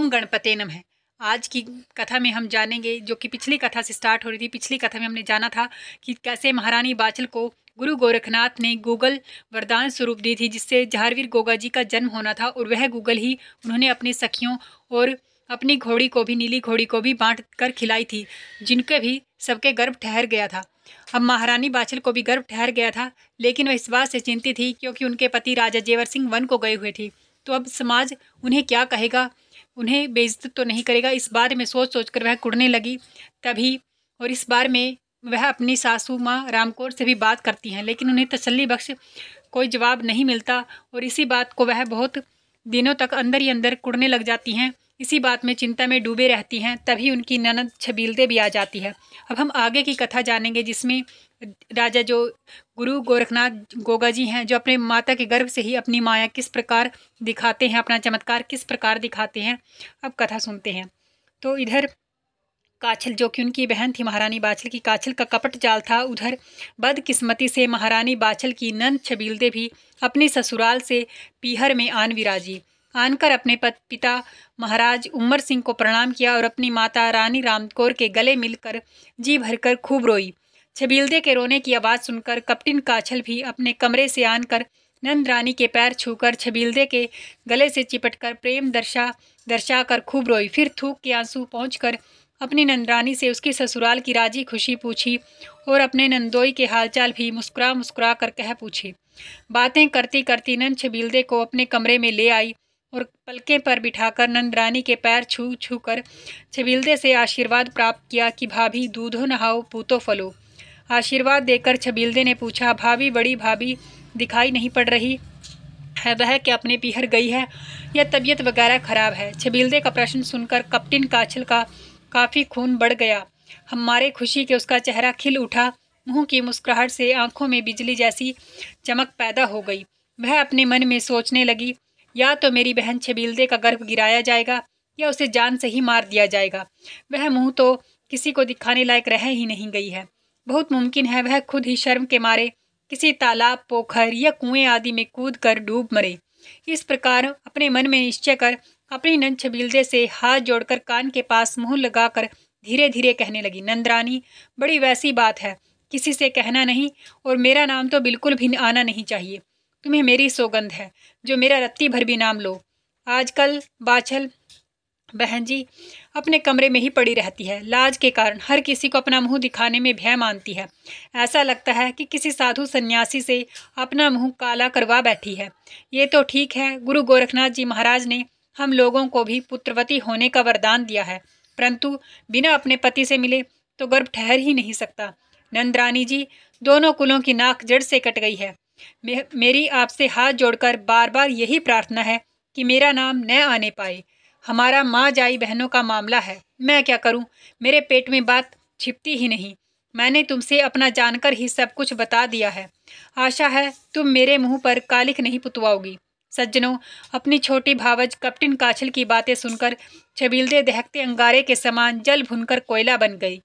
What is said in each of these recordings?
ओम गणपते नमः। आज की कथा में हम जानेंगे, जो कि पिछली कथा से स्टार्ट हो रही थी। पिछली कथा में हमने जाना था कि कैसे महारानी बाचल को गुरु गोरखनाथ ने गूगल वरदान स्वरूप दी थी, जिससे जहारवीर गोगा जी का जन्म होना था। और वह गूगल ही उन्होंने अपनी सखियों और अपनी घोड़ी को भी, नीली घोड़ी को भी बांट कर खिलाई थी, जिनके भी सबके गर्भ ठहर गया था। अब महारानी बाचल को भी गर्भ ठहर गया था, लेकिन वह इस बात से चिंतित थी क्योंकि उनके पति राजा जेवर सिंह वन को गए हुए थे। तो अब समाज उन्हें क्या कहेगा, उन्हें बेइज्जत तो नहीं करेगा, इस बारे में सोच सोच कर वह कुढ़ने लगी। तभी और इस बार में वह अपनी सासू माँ रामकौर से भी बात करती हैं, लेकिन उन्हें तसल्ली बख्श कोई जवाब नहीं मिलता। और इसी बात को वह बहुत दिनों तक अंदर ही अंदर कुढ़ने लग जाती हैं, इसी बात में चिंता में डूबे रहती हैं। तभी उनकी ननद छबीलदे भी आ जाती है। अब हम आगे की कथा जानेंगे, जिसमें राजा जो गुरु गोरखनाथ गोगा जी हैं, जो अपने माता के गर्भ से ही अपनी माया किस प्रकार दिखाते हैं, अपना चमत्कार किस प्रकार दिखाते हैं। अब कथा सुनते हैं। तो इधर काछल, जो कि उनकी बहन थी महारानी बाचल की, काछल का कपट जाल था। उधर बदकिस्मती से महारानी बाचल की नंद छबीलदे भी अपनी ससुराल से पीहर में आन विराजी। आनकर अपने पिता महाराज उमर सिंह को प्रणाम किया और अपनी माता रानी रामकौर के गले मिलकर जी भरकर खूब रोई। छबीलदे के रोने की आवाज़ सुनकर कपटिन काछल भी अपने कमरे से आनकर नंद रानी के पैर छूकर छबीलदे के गले से चिपटकर प्रेम दर्शा कर खूब रोई। फिर थूक के आंसू पहुँचकर अपनी नंदरानी से उसकी ससुराल की राजी खुशी पूछी और अपने नंदोई के हालचाल भी मुस्कुरा मुस्कुरा कर कह पूछे। बातें करती करती नंद छबीलदे को अपने कमरे में ले आई और पलके पर बिठाकर नंदरानी के पैर छू छू कर छबीलदे से आशीर्वाद प्राप्त किया कि भाभी दूधो नहाओ पूतो फलो। आशीर्वाद देकर छबीलदे ने पूछा, भाभी, बड़ी भाभी दिखाई नहीं पड़ रही है, वह क्या अपने पीहर गई है या तबीयत वगैरह खराब है? छबीलदे का प्रश्न सुनकर कपटिन काछल का काफ़ी खून बढ़ गया। हमारे खुशी के उसका चेहरा खिल उठा, मुंह की मुस्कुराहट से आंखों में बिजली जैसी चमक पैदा हो गई। वह अपने मन में सोचने लगी, या तो मेरी बहन छबीलदे का गर्भ गिराया जाएगा या उसे जान से ही मार दिया जाएगा। वह मुंह तो किसी को दिखाने लायक रह ही नहीं गई है। बहुत मुमकिन है वह खुद ही शर्म के मारे किसी तालाब, पोखर या कुएं आदि में कूद कर डूब मरे। इस प्रकार अपने मन में निश्चय कर अपनी नंद छबीलदे से हाथ जोड़कर कान के पास मुंह लगाकर धीरे धीरे कहने लगी, नंदरानी, बड़ी वैसी बात है, किसी से कहना नहीं और मेरा नाम तो बिल्कुल भी आना नहीं चाहिए। तुम्हें मेरी सौगंध है, जो मेरा रत्ती भर भी नाम लो। आजकल बाचल बहन जी अपने कमरे में ही पड़ी रहती है। लाज के कारण हर किसी को अपना मुंह दिखाने में भय मानती है। ऐसा लगता है कि किसी साधु सन्यासी से अपना मुंह काला करवा बैठी है। ये तो ठीक है, गुरु गोरखनाथ जी महाराज ने हम लोगों को भी पुत्रवती होने का वरदान दिया है, परंतु बिना अपने पति से मिले तो गर्भ ठहर ही नहीं सकता। नंदरानी जी, दोनों कुलों की नाक जड़ से कट गई है। मेरी आपसे हाथ जोड़कर बार बार यही प्रार्थना है कि मेरा नाम न आने पाए। हमारा माँ जाई बहनों का मामला है, मैं क्या करूं? मेरे पेट में बात छिपती ही नहीं। मैंने तुमसे अपना जानकर ही सब कुछ बता दिया है। आशा है तुम मेरे मुंह पर कालिख नहीं पुतवाओगी। सज्जनों, अपनी छोटी भावज कपटिन काछल की बातें सुनकर छबीलदे दहकते अंगारे के समान जल भुनकर कोयला बन गई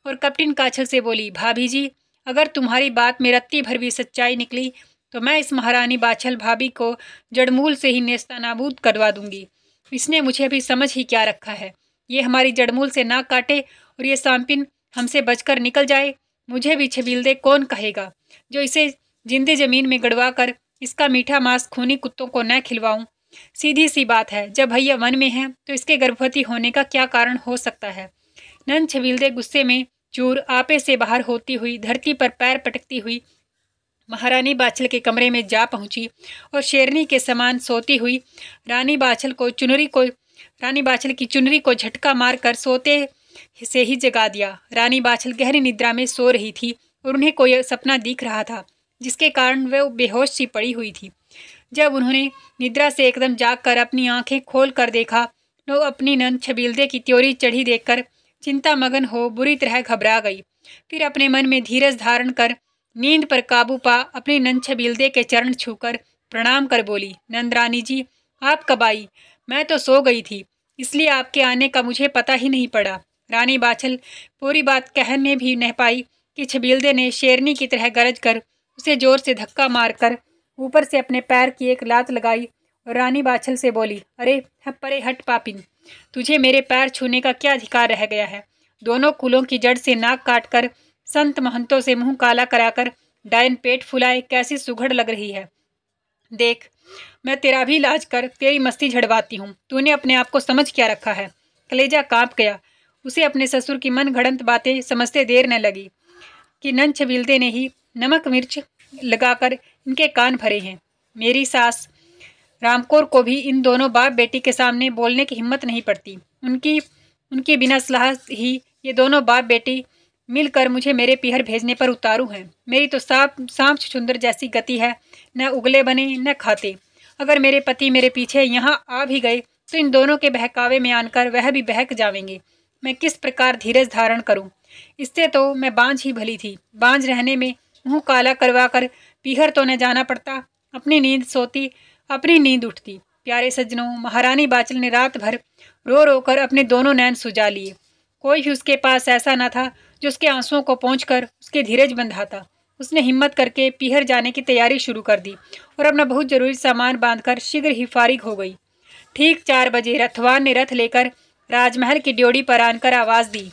और कपटिन काछल से बोली, भाभी जी, अगर तुम्हारी बात में रत्ती भर भी सच्चाई निकली तो मैं इस महारानी बाचल भाभी को जड़मूल से ही नेस्तनाबूद करवा दूंगी। इसने मुझे अभी समझ ही क्या रखा है। ये हमारी जड़मूल से नाक काटे और ये सांपिन हमसे बचकर निकल जाए, मुझे भी छबीलदे कौन कहेगा, जो इसे जिंदे जमीन में गड़वा कर इसका मीठा मांस खूनी कुत्तों को न खिलवाऊं। सीधी सी बात है, जब भैया वन में है तो इसके गर्भवती होने का क्या कारण हो सकता है? नंद छबीलदे गुस्से में चूर आपे से बाहर होती हुई धरती पर पैर पटकती हुई महारानी बाचल के कमरे में जा पहुंची और शेरनी के समान सोती हुई रानी बाचल की चुनरी को झटका मारकर सोते से ही जगा दिया। रानी बाचल गहरी निद्रा में सो रही थी और उन्हें कोई सपना दिख रहा था, जिसके कारण वह बेहोश सी पड़ी हुई थी। जब उन्होंने निद्रा से एकदम जागकर अपनी आंखें खोल कर देखा तो अपनी नंद छबीलदे की त्योरी चढ़ी देखकर चिंता मगन हो बुरी तरह घबरा गई। फिर अपने मन में धीरज धारण कर नींद पर काबू पा अपनी नंद छबीलदे के चरण छूकर प्रणाम कर बोली, नंदरानी जी, आप कब आई? मैं तो सो गई थी, इसलिए आपके आने का मुझे पता ही नहीं पड़ा। रानी बाचल पूरी बात कहने भी न पाई कि छबीलदे ने शेरनी की तरह गरज कर उसे जोर से धक्का मारकर ऊपर से अपने पैर की एक लात लगाई और रानी बाछल से बोली, अरे परे हट पापिन, तुझे मेरे पैर छूने का क्या अधिकार रह गया है। दोनों कुलों की जड़ से नाक काटकर, संत महंतों से मुंह काला कराकर, डायन पेट फुलाए कैसी सुघड़ लग रही है। देख, मैं तेरा भी इलाज कर तेरी मस्ती झड़वाती हूँ। तूने अपने आप को समझ क्या रखा है। कलेजा कांप गया। उसे अपने ससुर की मन घड़ंत बातें समझते देर न लगी कि नन छबीलते ने ही नमक मिर्च लगाकर इनके कान भरे हैं। मेरी सास रामकौर को भी इन दोनों बाप बेटी के सामने बोलने की हिम्मत नहीं पड़ती। उनकी बिना सलाह ही ये दोनों बाप बेटी मिलकर मुझे मेरे पीहर भेजने पर उतारू हैं। मेरी तो सांप छुछुंदर जैसी गति है, न उगले बने न खाते। अगर मेरे पति मेरे पीछे यहाँ आ भी गए तो इन दोनों के बहकावे में आनकर वह भी बहक जावेंगे। मैं किस प्रकार धीरज धारण करूं। इससे तो मैं बांझ ही भली थी। बांझ रहने में मुंह काला करवा कर पीहर तो न जाना पड़ता। अपनी नींद सोती, अपनी नींद उठती। प्यारे सज्जनों, महारानी बाचल ने रात भर रो रो कर अपने दोनों नैन सुजा लिए। कोई भी उसके पास ऐसा न था जो उसके आंसुओं को पोंछकर उसके धीरज बंधाता। उसने हिम्मत करके पीहर जाने की तैयारी शुरू कर दी और अपना बहुत जरूरी सामान बांधकर शीघ्र ही फारिग हो गई। ठीक 4 बजे रथवान ने रथ लेकर राजमहल की ड्योढ़ी पर आनकर आवाज़ दी,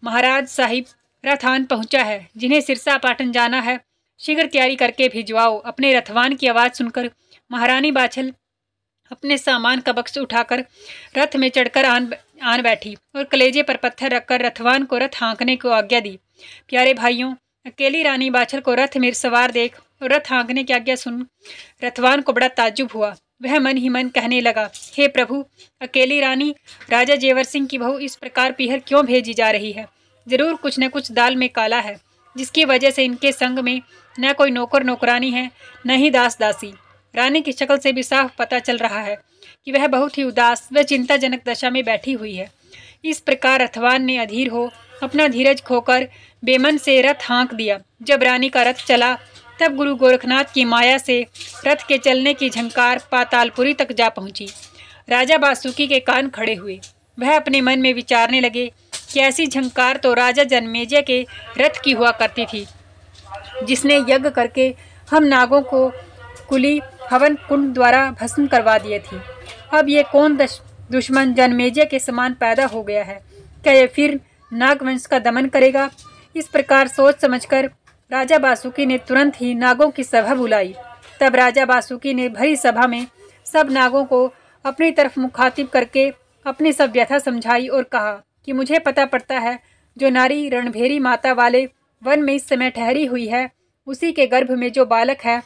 महाराज साहिब रथ आन पहुंचा है। जिन्हें सिरसा पाटन जाना है शीघ्र तैयारी करके भिजवाओ। अपने रथवान की आवाज़ सुनकर महारानी बाछल अपने सामान का बक्स उठाकर रथ में चढ़कर आन बैठी और कलेजे पर पत्थर रखकर रथवान को रथ हाँकने को आज्ञा दी। प्यारे भाइयों, अकेली रानी बाछल को रथ में सवार देख और रथ हाँकने की आज्ञा सुन रथवान को बड़ा ताज्जुब हुआ। वह मन ही मन कहने लगा, हे प्रभु, अकेली रानी राजा जेवर सिंह की बहू इस प्रकार पीहर क्यों भेजी जा रही है। जरूर कुछ न कुछ दाल में काला है, जिसकी वजह से इनके संग में न कोई नौकर नौकरानी है, न ही दास दासी। रानी की शक्ल से भी साफ पता चल रहा है कि वह बहुत ही उदास व चिंताजनक दशा में बैठी हुई है। इस प्रकार रथवान ने अधीर हो अपना धीरज खोकर बेमन से रथ हाँक दिया। जब रानी का रथ चला तब गुरु गोरखनाथ की माया से रथ के चलने की झंकार पातालपुरी तक जा पहुंची। राजा बासुकी के कान खड़े हुए। वह अपने मन में विचारने लगे कि ऐसी झंकार तो राजा जन्मेजय के रथ की हुआ करती थी, जिसने यज्ञ करके हम नागों को कुली हवन कुंड द्वारा भस्म करवा दिए थी। अब ये कौन दुश्मन जन्मेजय के समान पैदा हो गया है। क्या ये फिर नागवंश का दमन करेगा। इस प्रकार सोच समझकर राजा बासुकी ने तुरंत ही नागों की सभा बुलाई। तब राजा बासुकी ने भरी सभा में सब नागों को अपनी तरफ मुखातिब करके अपनी सब व्यथा समझाई और कहा कि मुझे पता पड़ता है जो नारी रणभेरी माता वाले वन में इस समय ठहरी हुई है, उसी के गर्भ में जो बालक है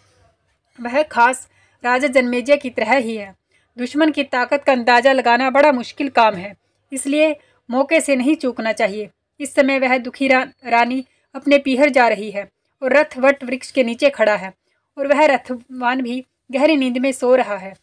वह खास राजा जन्मेजय की तरह ही है। दुश्मन की ताकत का अंदाजा लगाना बड़ा मुश्किल काम है, इसलिए मौके से नहीं चूकना चाहिए। इस समय वह दुखी रानी अपने पीहर जा रही है और रथ वट वृक्ष के नीचे खड़ा है और वह रथवान भी गहरी नींद में सो रहा है।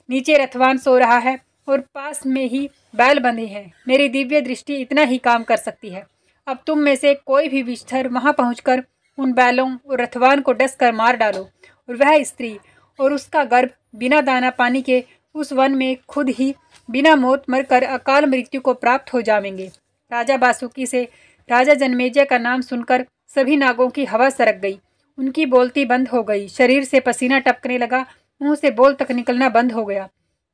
नीचे रथवान सो रहा है और पास में ही बैल बंधे हैं। मेरी दिव्य दृष्टि इतना ही काम कर सकती है। अब तुम में से कोई भी विषधर वहां पहुंचकर उन बैलों और रथवान को डस कर मार डालो और वह स्त्री और उसका गर्भ बिना दाना पानी के उस वन में खुद ही बिना मौत मरकर अकाल मृत्यु को प्राप्त हो जाएंगे। राजा बासुकी से राजा जन्मेजय का नाम सुनकर सभी नागों की हवा सरक गई। उनकी बोलती बंद हो गई। शरीर से पसीना टपकने लगा। मुंह से बोल तक निकलना बंद हो गया।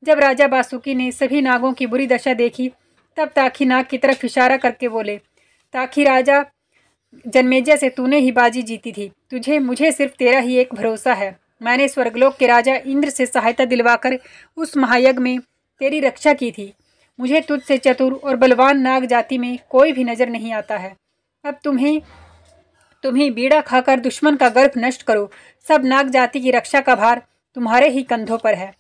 जब राजा बासुकी ने सभी नागों की बुरी दशा देखी तब ताखी नाग की तरफ इशारा करके बोले, ताखी राजा जन्मेजय से तूने ही बाजी जीती थी। मुझे सिर्फ तेरा ही एक भरोसा है। मैंने स्वर्गलोक के राजा इंद्र से सहायता दिलवाकर उस महायज्ञ में तेरी रक्षा की थी। मुझे तुझसे चतुर और बलवान नाग जाति में कोई भी नजर नहीं आता है। अब तुम्हें बीड़ा खाकर दुश्मन का गर्भ नष्ट करो। सब नाग जाति की रक्षा का भार तुम्हारे ही कंधों पर है।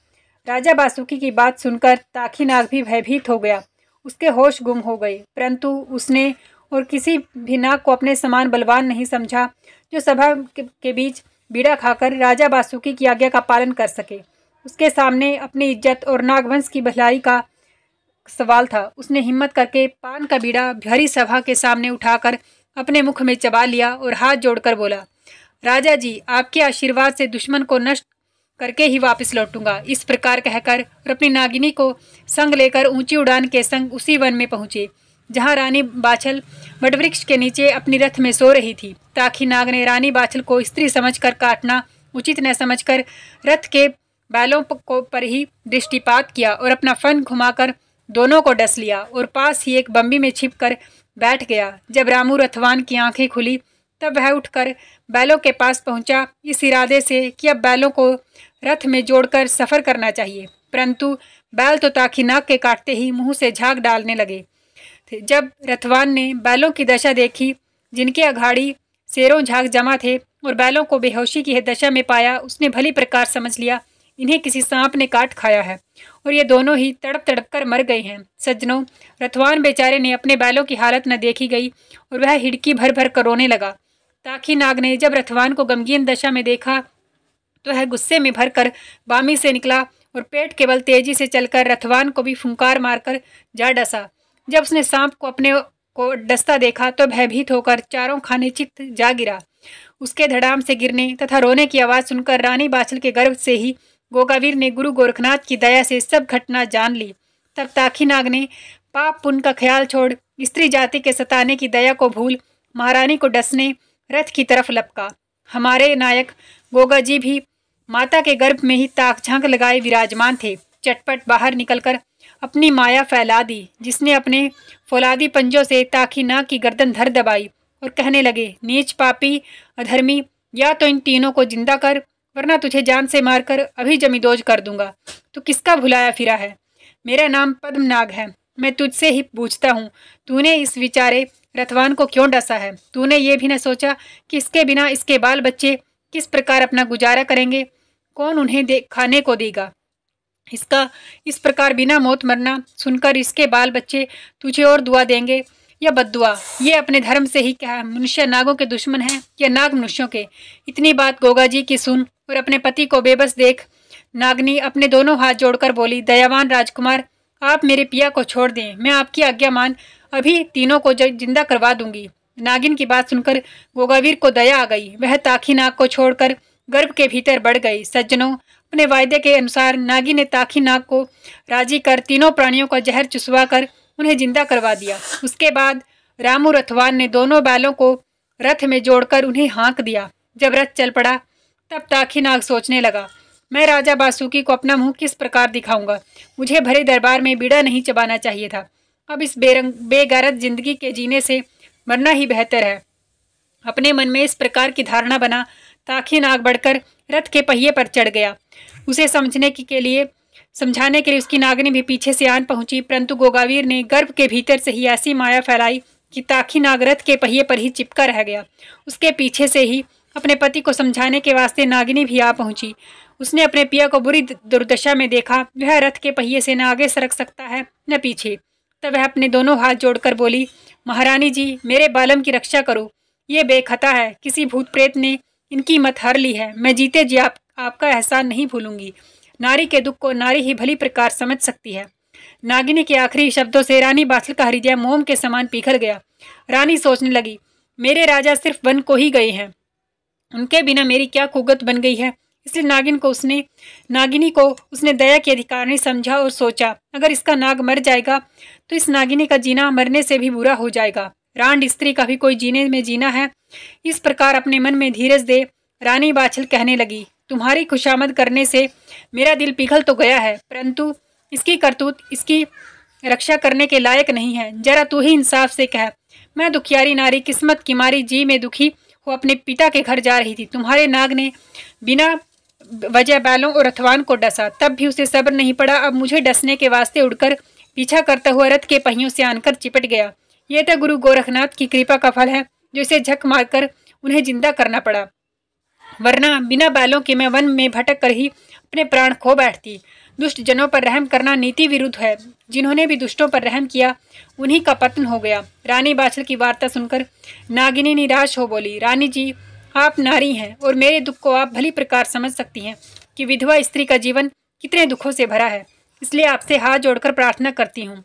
राजा बासुकी की बात सुनकर ताखी नाग भी भयभीत हो गया। उसके होश गुम हो गए, परंतु उसने और किसी भी नाग को अपने समान बलवान नहीं समझा जो सभा के बीच बीड़ा खाकर राजा बासुकी की आज्ञा का पालन कर सके। उसके सामने अपनी इज्जत और नागवंश की भलाई का सवाल था। उसने हिम्मत करके पान का बीड़ा भरी सभा के सामने उठाकर अपने मुख में चबा लिया और हाथ जोड़कर बोला, राजा जी, आपके आशीर्वाद से दुश्मन को नष्ट करके ही वापस लौटूंगा। इस प्रकार कहकर और अपनी नागिनी को संग लेकर ऊंची उड़ान के संग उसी वन में पहुंचे जहां रानी बाछल वटवृक्ष के नीचे अपनी रथ में सो रही थी। ताखी नाग ने रानी बाछल को स्त्री समझकर काटना उचित न समझकर रथ के बैलों पर ही दृष्टिपात किया और अपना फन घुमाकर दोनों को डस लिया और पास ही एक बम्बी में छिपकर बैठ गया। जब रामू रथवान की आंखें खुली तब वह उठकर बैलों के पास पहुंचा, इस इरादे से कि अब बैलों को रथ में जोड़कर सफर करना चाहिए। परंतु बैल तो ताखी नाक के काटते ही मुंह से झाग डालने लगे थे। जब रथवान ने बैलों की दशा देखी, जिनके अघाड़ी शेरों झाग जमा थे, और बैलों को बेहोशी की दशा में पाया, उसने भली प्रकार समझ लिया इन्हें किसी सांप ने काट खाया है और ये दोनों ही तड़प तड़प कर मर गए हैं। सज्जनों, रथवान बेचारे ने अपने बैलों की हालत न देखी गई और वह हिड़की भर भर कर रोने लगा। ताखी नाग ने जब रथवान को गमगीन दशा में देखा तो वह गुस्से में भरकर बामी से निकला और पेट के बल तेजी से चलकर रथवान को भी फुंकार मारकर जा डसा। जब उसने सांप को अपने को डसता देखा तो भयभीत होकर चारों खाने चित्त जा गिरा। उसके धड़ाम से गिरने तथा रोने की आवाज़ सुनकर रानी बाछल के गर्भ से ही गोगावीर ने गुरु गोरखनाथ की दया से सब घटना जान ली। तब ताखी नाग ने पाप पुण्य का ख्याल छोड़ स्त्री जाति के सताने की दया को भूल महारानी को डसने रथ की तरफ लपका। हमारे नायक गोगा जी भी माता के गर्भ में ही ताक झांक लगाए विराजमान थे। चटपट बाहर निकलकर अपनी माया फैला दी, जिसने अपने फौलादी पंजों से ताखी नाग की गर्दन धर दबाई और कहने लगे, नीच पापी अधर्मी, या तो इन तीनों को जिंदा कर, वरना तुझे जान से मारकर अभी जमीदोज कर दूंगा। तू किसका भुलाया फिरा है? मेरा नाम पद्मनाग है। मैं तुझसे ही पूछता हूँ, तूने इस विचारे रथवान को क्यों डसा है? तूने ये भी न सोचा कि इसके बिना इसके बाल बच्चे किस प्रकार अपना गुजारा करेंगे? कौन उन्हें खाने को देगा? इसका इस प्रकार बिना मौत मरना सुनकर इसके बाल बच्चे तुझे और दुआ देंगे या बद्दुआ? ये अपने धर्म से ही क्या मनुष्य नागों के दुश्मन हैं या नाग मनुष्यों के? इतनी बात गोगा जी की सुन और अपने पति को बेबस देख नागनी अपने दोनों हाथ जोड़कर बोली, दयावान राजकुमार, आप मेरे पिया को छोड़ दें। मैं आपकी आज्ञा मान अभी तीनों को जिंदा करवा दूंगी। नागिन की बात सुनकर गोगावीर को दया आ गई। वह ताखी नाग को छोड़कर गर्भ के भीतर बढ़ गई। सज्जनों, अपने वायदे के अनुसार नागी ने ताखी नाग को राजी कर तीनों प्राणियों का जहर चुसवा कर उन्हें जिंदा करवा दिया। उसके बाद रामू रथवान ने दोनों बैलों को रथ में जोड़कर उन्हें हाँक दिया। जब रथ चल पड़ा तब ताखी नाग सोचने लगा, मैं राजा बासुकी को अपना मुंह किस प्रकार दिखाऊंगा? मुझे भरे दरबार में बीड़ा नहीं चबाना चाहिए था। अब इस बेगैरत जिंदगी के जीने से मरना ही बेहतर है। अपने मन में इस प्रकार की धारणा बना ताखी नाग बढ़कर रथ के पहिए पर चढ़ गया। उसे समझाने के लिए उसकी नागनी भी पीछे से आन पहुंची, परंतु गोगावीर ने गर्भ के भीतर से ही ऐसी माया फैलाई कि ताखी नाग रथ के पहिए पर ही चिपका रह गया। उसके पीछे से ही अपने पति को समझाने के वास्ते नागिनी भी आ पहुंची। उसने अपने पिया को बुरी दुर्दशा में देखा। वह रथ के पहिए से न आगे सरक सकता है न पीछे। तब वह अपने दोनों हाथ जोड़कर बोली, महारानी जी, मेरे बालम की रक्षा करो। ये बेखता है, किसी भूत प्रेत ने इनकी मत हर ली है। मैं जीते जी आपका एहसान नहीं भूलूंगी। नारी के दुख को नारी ही भली प्रकार समझ सकती है। नागिनी के आखिरी शब्दों से रानी बाछल का हृदय मोम के समान पिघल गया। रानी सोचने लगी, मेरे राजा सिर्फ वन को ही गए हैं, उनके बिना मेरी क्या कुगत बन गई है। इसलिए नागिनी को उसने दया के अधिकार नहीं समझा और सोचा, अगर इसका नाग मर जाएगा तो इस नागिनी का जीना मरने से भी बुरा हो जाएगा। रांड स्त्री का भी कोई जीने में जीना है। इस प्रकार अपने मन में धीरज दे रानी बाछल कहने लगी, तुम्हारी खुशामद करने से मेरा दिल पिघल तो गया है, परंतु इसकी करतूत इसकी रक्षा करने के लायक नहीं है। जरा तू ही इंसाफ से कह, मैं दुखियारी नारी किस्मत की मारी जी में दुखी हो अपने पिता के घर जा रही थी। तुम्हारे नाग ने बिना वजह बैलों और रथवान को डसा, तब भी उसे सब्र नहीं पड़ा। अब मुझे डसने के वास्ते उड़कर पीछा करता हुआ रथ के पहियों से आनकर चिपट गया। यह तो गुरु गोरखनाथ की कृपा का फल है जो इसे झक मारकर उन्हें जिंदा करना पड़ा, वरना बिना बैलों के मैं वन में भटक कर ही अपने प्राण खो बैठती। दुष्ट जनों पर रहम करना नीति विरुद्ध है। जिन्होंने भी दुष्टों पर रहम किया उन्हीं का पतन हो गया। रानी बाछल की वार्ता सुनकर नागिनी निराश हो बोली, रानी जी, आप नारी हैं और मेरे दुख को आप भली प्रकार समझ सकती हैं कि विधवा स्त्री का जीवन कितने दुखों से भरा है। इसलिए आपसे हाथ जोड़कर प्रार्थना करती हूँ,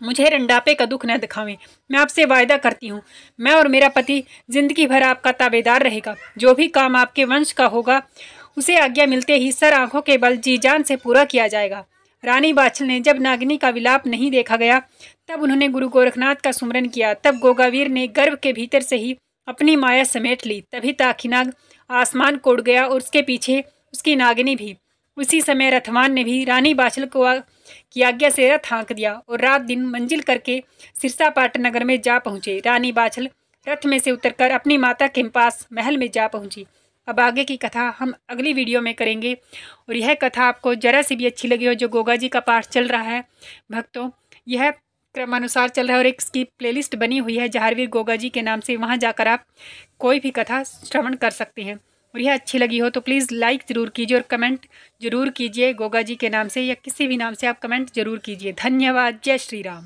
मुझे रंडापे का दुख न दिखावें। मैं आपसे वायदा करती हूँ, मैं और मेरा पति जिंदगी भर आपका ताबेदार रहेगा। जो भी काम आपके वंश का होगा उसे आज्ञा मिलते ही सर आंखों के बल जी जान से पूरा किया जाएगा। रानी बाछल ने जब नागिनी का विलाप नहीं देखा गया तब उन्होंने गुरु गोरखनाथ का सुमरन किया। तब गोगावीर ने गर्भ के भीतर से ही अपनी माया समेट ली। तभी ताखीनाग आसमान को उड़ गया और उसके पीछे उसकी नागिनी भी। उसी समय रथवान ने भी रानी बाछल को की आज्ञा से रथ हाँक दिया और रात दिन मंजिल करके सिरसापाट नगर में जा पहुंचे। रानी बाछल रथ में से उतरकर अपनी माता के पास महल में जा पहुंची। अब आगे की कथा हम अगली वीडियो में करेंगे। और यह कथा आपको जरा सी भी अच्छी लगी हो, जो गोगा जी का पाठ चल रहा है भक्तों, यह क्रमानुसार चल रहा है और एक इसकी प्लेलिस्ट बनी हुई है जहारवीर गोगा जी के नाम से, वहाँ जाकर आप कोई भी कथा श्रवण कर सकते हैं। और यह अच्छी लगी हो तो प्लीज़ लाइक ज़रूर कीजिए और कमेंट ज़रूर कीजिए गोगा जी के नाम से या किसी भी नाम से आप कमेंट ज़रूर कीजिए। धन्यवाद। जय श्री राम।